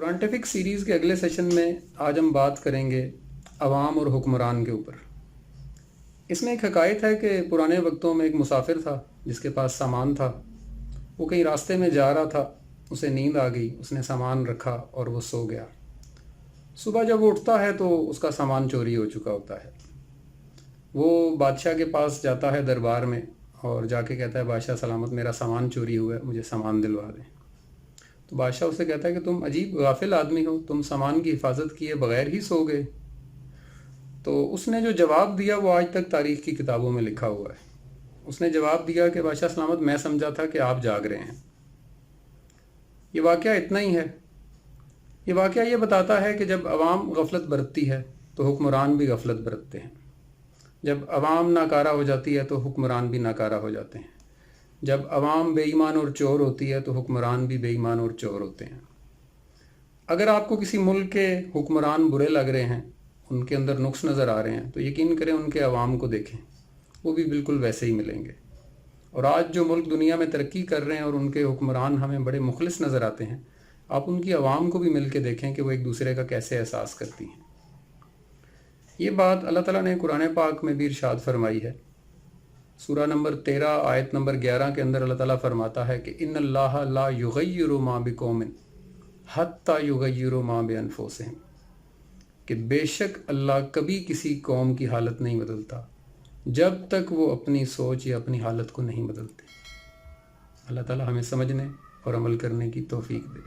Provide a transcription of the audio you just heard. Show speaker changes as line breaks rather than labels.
Quran टिफिक series के अगले session में आज हम बात करेंगे अवाम और हुक्मरान के ऊपर। इसमें एक हकायत है कि पुराने वक्तों में एक मुसाफिर था जिसके पास सामान था। वो कहीं रास्ते में जा रहा था, उसे नींद आ गई, उसने सामान रखा और वो सो गया। सुबह जब वो उठता है तो उसका सामान चोरी हो चुका होता है। वो बादशाह के पास जाता है दरबार में और जाके कहता है, बादशाह सलामत, मेरा सामान चोरी हुआ है, मुझे सामान दिलवा दें। तो बादशाह उससे कहता है कि तुम अजीब गाफिल आदमी हो, तुम सामान की हिफाजत किए बगैर ही सो गए। तो उसने जो जवाब दिया वो आज तक तारीख़ की किताबों में लिखा हुआ है। उसने जवाब दिया कि बादशाह सलामत, मैं समझा था कि आप जाग रहे हैं। ये वाक़या इतना ही है। ये वाक़या ये बताता है कि जब अवाम गफलत बरतती है तो हुक्मरान भी गफलत बरतते हैं। जब अवाम नाकारा हो जाती है तो हुक्मरान भी नाकारा हो जाते हैं। जब अवाम बेईमान और चोर होती है तो हुक्मरान भी बेईमान और चोर होते हैं। अगर आपको किसी मुल्क के हुक्मरान बुरे लग रहे हैं, उनके अंदर नुक्स नज़र आ रहे हैं, तो यकीन करें उनके अवाम को देखें, वो भी बिल्कुल वैसे ही मिलेंगे। और आज जो मुल्क दुनिया में तरक्की कर रहे हैं और उनके हुक्मरान हमें बड़े मुखलिस नज़र आते हैं, आप उनकी अवाम को भी मिल के देखें कि वो एक दूसरे का कैसे एहसास करती हैं। ये बात अल्लाह ताला ने कुरान पाक में भी इरशाद फरमाई है। सूरा नंबर 13 आयत नंबर 11 के अंदर अल्लाह ताला फरमाता है कि इन्नल्लाह ला युगय्यिरु मा बिकौमिन हत्ता युगय्यिरु मा बिअनफुसिहिम, कि बेशक अल्लाह कभी किसी कौम की हालत नहीं बदलता जब तक वो अपनी सोच या अपनी हालत को नहीं बदलते। अल्लाह ताला हमें समझने और अमल करने की तौफीक दे।